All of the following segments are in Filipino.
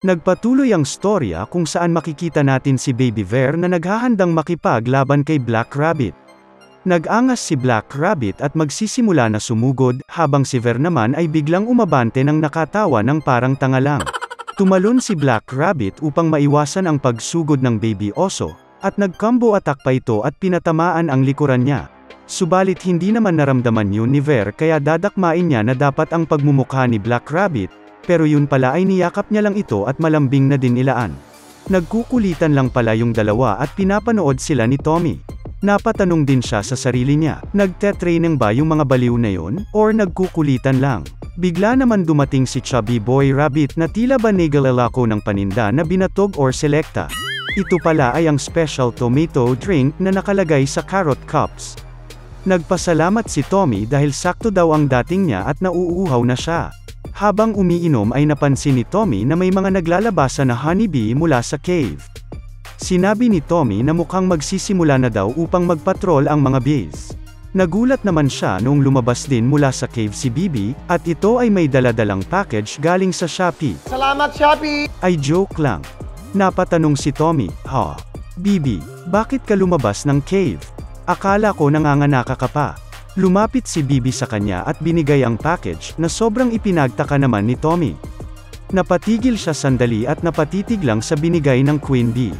Nagpatuloy ang storya kung saan makikita natin si Baby Ver na naghahandang makipaglaban kay Black Rabbit. Nag-angas si Black Rabbit at magsisimula na sumugod, habang si Ver naman ay biglang umabante ng nakatawa ng parang tanga lang. Tumalon si Black Rabbit upang maiwasan ang pagsugod ng Baby Oso, at nag-combo attack pa ito at pinatamaan ang likuran niya. Subalit hindi naman naramdaman yun ni Ver kaya dadakmain niya na dapat ang pagmumukha ni Black Rabbit, pero yun pala ay niyakap niya lang ito at malambing na din nilaan. Nagkukulitan lang pala yung dalawa at pinapanood sila ni Tommy. Napatanong din siya sa sarili niya, nagte-training ba yung mga baliw na yun, or nagkukulitan lang? Bigla naman dumating si Chubby Boy Rabbit na tila ba nigalalako ng paninda na binatog or selekta. Ito pala ay ang special tomato drink na nakalagay sa carrot cups. Nagpasalamat si Tommy dahil sakto daw ang dating niya at nauuhaw na siya. Habang umiinom ay napansin ni Tommy na may mga naglalabasa na honeybee mula sa cave. Sinabi ni Tommy na mukhang magsisimula na daw upang magpatrol ang mga bees. Nagulat naman siya noong lumabas din mula sa cave si Bibi, at ito ay may daladalang package galing sa Shopee. Salamat Shopee! Ay joke lang. Napatanong si Tommy, "Ha? Bibi, bakit ka lumabas ng cave? Akala ko nanganganaka ka pa." Lumapit si Bibi sa kanya at binigay ang package, na sobrang ipinagtaka naman ni Tommy. Napatigil siya sandali at napatitig lang sa binigay ng Queen Bee.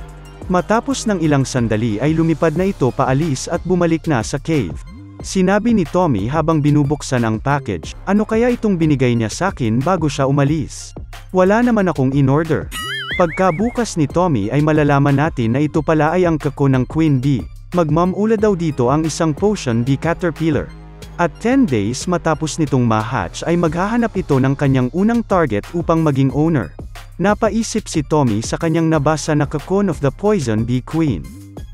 Matapos ng ilang sandali ay lumipad na ito paalis at bumalik na sa cave. Sinabi ni Tommy habang binubuksan ang package, "Ano kaya itong binigay niya sakin bago siya umalis? Wala naman akong in-order." Pagkabukas ni Tommy ay malalaman natin na ito pala ay ang kako ng Queen Bee. Magmamula daw dito ang isang potion bee caterpillar. At 10 days matapos nitong ma-hatch ay maghahanap ito ng kanyang unang target upang maging owner. Napaisip si Tommy sa kanyang nabasa na Cocoon of the Poison Bee Queen.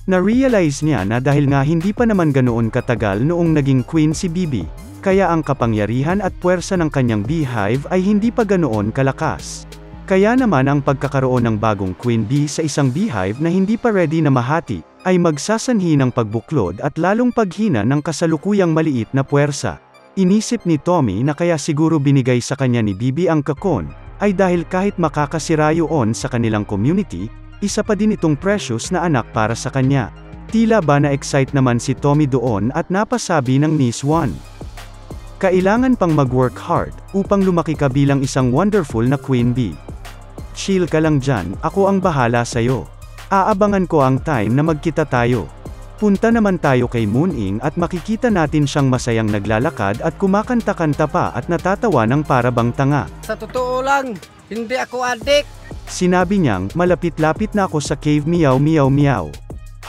Na-realize niya na dahil nga hindi pa naman ganoon katagal noong naging queen si Bibi, kaya ang kapangyarihan at puwersa ng kanyang beehive ay hindi pa ganoon kalakas. Kaya naman ang pagkakaroon ng bagong queen bee sa isang beehive na hindi pa ready na mahati, ay magsasanhi ng pagbuklod at lalong paghina ng kasalukuyang maliit na puwersa. Inisip ni Tommy na kaya siguro binigay sa kanya ni Bibi ang cocoon, ay dahil kahit makakasira yun sa kanilang community, isa pa din itong precious na anak para sa kanya. Tila ba na-excite naman si Tommy doon at napasabi ng Miss One, "Kailangan pang mag-work hard, upang lumaki ka bilang isang wonderful na queen bee. Chill ka lang dyan, ako ang bahala sa'yo. Aabangan ko ang time na magkita tayo. Punta naman tayo kay Mooning at makikita natin siyang masayang naglalakad at kumakanta-kanta pa at natatawa ng parabang tanga." Sa totoo lang, hindi ako adik. Sinabi niyang, "Malapit-lapit na ako sa cave, meow meow meow."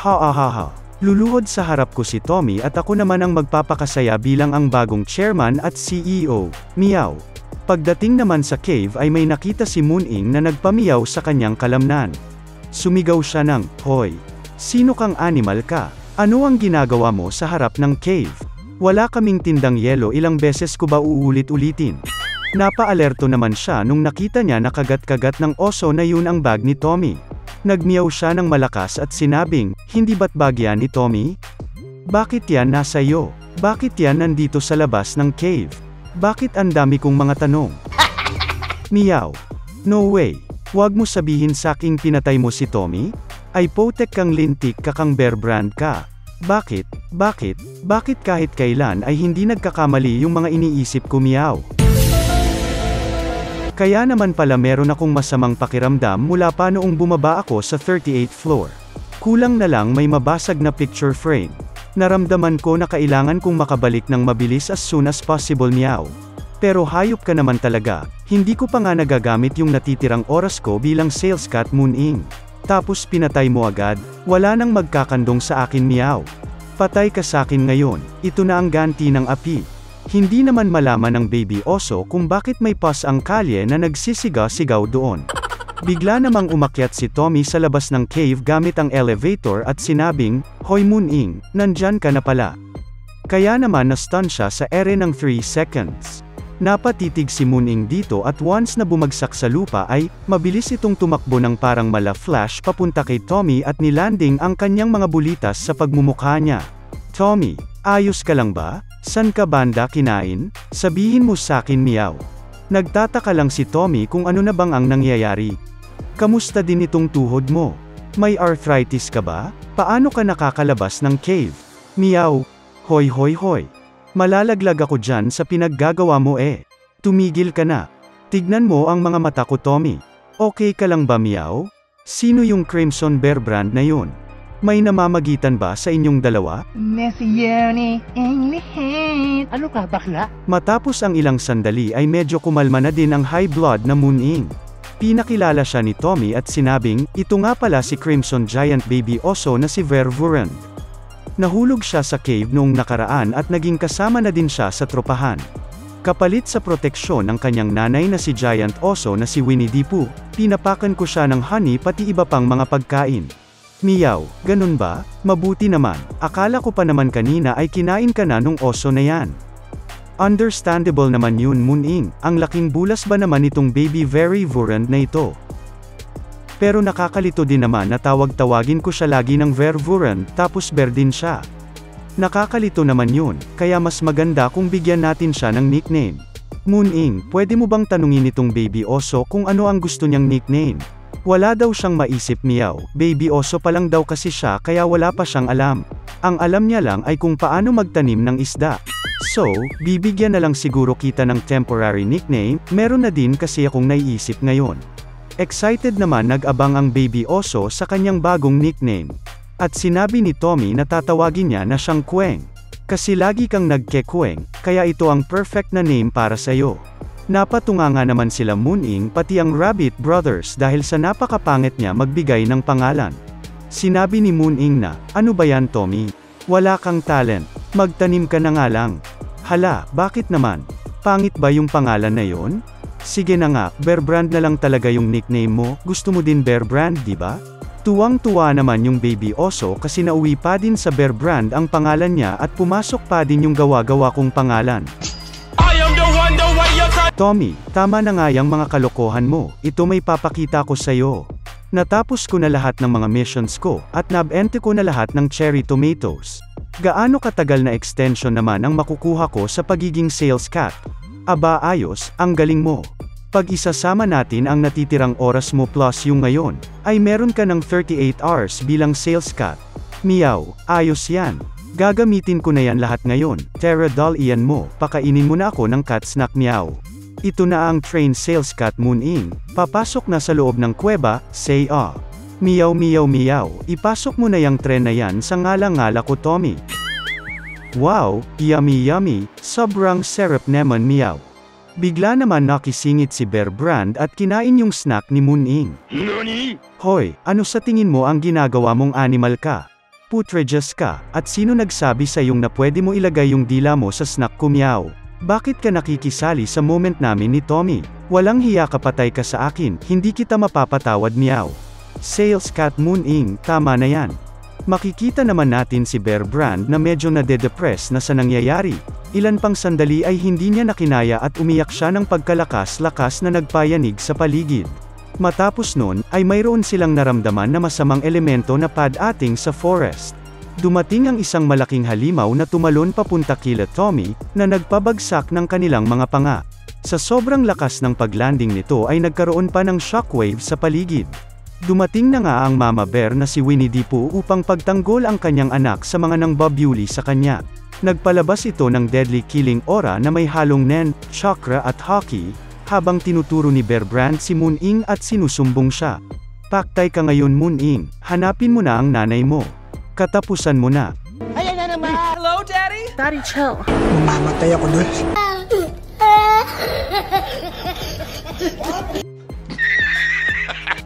Ha ha ha ha. Luluhod sa harap ko si Tommy at ako naman ang magpapakasaya bilang ang bagong chairman at CEO. Meow. Pagdating naman sa cave ay may nakita si Mooning na nagpamiyaw sa kanyang kalamnan. Sumigaw siya ng, "Hoy! Sino kang animal ka? Ano ang ginagawa mo sa harap ng cave? Wala kaming tindang yelo, ilang beses ko ba uulit-ulitin?" Napa-alerto naman siya nung nakita niya na kagat-kagat ng oso na yun ang bag ni Tommy. Nagmiyaw siya ng malakas at sinabing, "Hindi ba't bag yan ni Tommy? Bakit yan nasa iyo? Bakit yan nandito sa labas ng cave? Bakit ang dami kong mga tanong?" Meow. "No way. Huwag mo sabihin saking pinatay mo si Tommy? Ay potek kang lintik ka kang Bear Brand ka. Bakit kahit kailan ay hindi nagkakamali yung mga iniisip ko, meow?" Kaya naman pala meron akong masamang pakiramdam mula pa noong bumaba ako sa 38th floor. Kulang na lang may mabasag na picture frame. Naramdaman ko na kailangan kong makabalik ng mabilis as soon as possible, meow. Pero hayop ka naman talaga, hindi ko pa nga nagagamit yung natitirang oras ko bilang sales cat, Mooning. Tapos pinatay mo agad, wala nang magkakandong sa akin, meow. Patay ka sakin ngayon, ito na ang ganti ng api. Hindi naman malaman ng Baby Oso kung bakit may pus ang kalye na nagsisiga-sigaw doon. Bigla namang umakyat si Tommy sa labas ng cave gamit ang elevator at sinabing, "Hoy Mooning, nandyan ka na pala." Kaya naman na-stun siya sa ere ng 3 seconds. Napatitig si Mooning dito at once na bumagsak sa lupa ay, mabilis itong tumakbo ng parang mala-flash papunta kay Tommy at nilanding ang kanyang mga bulitas sa pagmumukha niya. "Tommy, ayos ka lang ba? San ka banda kinain? Sabihin mo sakin, meow." Nagtataka lang si Tommy kung ano na bang ang nangyayari. Kamusta din itong tuhod mo? May arthritis ka ba? Paano ka nakakalabas ng cave? Meow. Hoy hoy hoy. Malalaglag ako dyan sa pinaggagawa mo eh. Tumigil ka na. Tignan mo ang mga mata ko, Tommy. Okay ka lang ba, Meow? Sino yung Crimson Bear brand na yun? May namamagitan ba sa inyong dalawa? Ano ka, bakla? Matapos ang ilang sandali ay medyo kumalma na din ang high blood na Moon-ing. Pinakilala siya ni Tommy at sinabing, ito nga pala si Crimson Giant Baby Oso na si Vervurant. Nahulog siya sa cave noong nakaraan at naging kasama na din siya sa tropahan. Kapalit sa proteksyon ng kanyang nanay na si Giant Oso na si Winnie the Pooh, pinapakan ko siya ng honey pati iba pang mga pagkain. Meow, ganun ba? Mabuti naman, akala ko pa naman kanina ay kinain ka na nung oso na yan. Understandable naman yun, Moon-ing, ang laking bulas ba naman itong baby Vervurant na ito? Pero nakakalito din naman na tawag-tawagin ko siya lagi ng Vervurant tapos bear din siya. Nakakalito naman yun, kaya mas maganda kung bigyan natin siya ng nickname. Moon-ing, pwede mo bang tanungin itong baby oso kung ano ang gusto niyang nickname? Wala daw siyang maisip, Meow, baby oso pa lang daw kasi siya kaya wala pa siyang alam. Ang alam niya lang ay kung paano magtanim ng isda. So, bibigyan na lang siguro kita ng temporary nickname, meron na din kasi akong naiisip ngayon. Excited naman nag-abang ang baby oso sa kanyang bagong nickname. At sinabi ni Tommy na tatawagin niya na siyang Kweng. Kasi lagi kang nagke-kweng, kaya ito ang perfect na name para sa'yo. Napatunga nga naman sila Moon-ing pati ang Rabbit Brothers dahil sa napakapangit niya magbigay ng pangalan. Sinabi ni Moon-ing na, ano ba yan, Tommy? Wala kang talent, magtanim ka na nga lang. Hala, bakit naman? Pangit ba yung pangalan na yon? Sige na nga, Bear Brand na lang talaga yung nickname mo, gusto mo din Bear Brand, di ba? Tuwang-tuwa naman yung baby oso kasi nauwi pa din sa Bear Brand ang pangalan niya at pumasok pa din yung gawa-gawa kong pangalan. Tommy, tama na nga yung mga kalokohan mo, ito may papakita ko sa'yo. Natapos ko na lahat ng mga missions ko, at nabente ko na lahat ng cherry tomatoes. Gaano katagal na extension naman ang makukuha ko sa pagiging sales cat? Aba ayos, ang galing mo. Pag isasama natin ang natitirang oras mo plus yung ngayon, ay meron ka ng 38 hours bilang sales cat. Meow, ayos yan. Gagamitin ko na yan lahat ngayon, Tara doll iyan mo, pakainin mo na ako ng cat snack, Meow. Ito na ang train sales cat, Moon-ing, papasok na sa loob ng kuweba, say ah. Meow meow meow, ipasok mo na yung tren na yan sa ngala-ngala ko, Tommy. Wow, yummy yummy, sobrang sarap naman, Meow. Bigla naman nakisingit si Bear Brand at kinain yung snack ni Moon-ing. Nani? Hoy, ano sa tingin mo ang ginagawa mong animal ka? Putrejas ka, at sino nagsabi sa yung na pwede mo ilagay yung dila mo sa snack ko, Meow? Bakit ka nakikisali sa moment namin ni Tommy? Walang hiya, kapatay ka sa akin, hindi kita mapapatawad, Meow. Sales cat, Moon-ing, tama na yan. Makikita naman natin si Bear Brand na medyo nade-depress na sa nangyayari. Ilan pang sandali ay hindi niya nakinaya at umiyak siya ng pagkalakas-lakas na nagpayanig sa paligid. Matapos nun, ay mayroon silang naramdaman na masamang elemento na pad-ating sa forest. Dumating ang isang malaking halimaw na tumalon papunta kila Tommy, na nagpabagsak ng kanilang mga panga. Sa sobrang lakas ng paglanding nito ay nagkaroon pa ng shockwave sa paligid. Dumating na nga ang Mama Bear na si Winnie the Pooh upang pagtanggol ang kanyang anak sa mga nangbabuli sa kanya. Nagpalabas ito ng deadly killing aura na may halong nen, chakra at hockey, habang tinuturo ni Bear Brand si Moon-ing at sinusumbong siya. Paktay ka ngayon, Moon-ing, hanapin mo na ang nanay mo. Katapusan mo na. Ayan na naman! Hello, Daddy? Daddy, chill. Mamatay ako doon.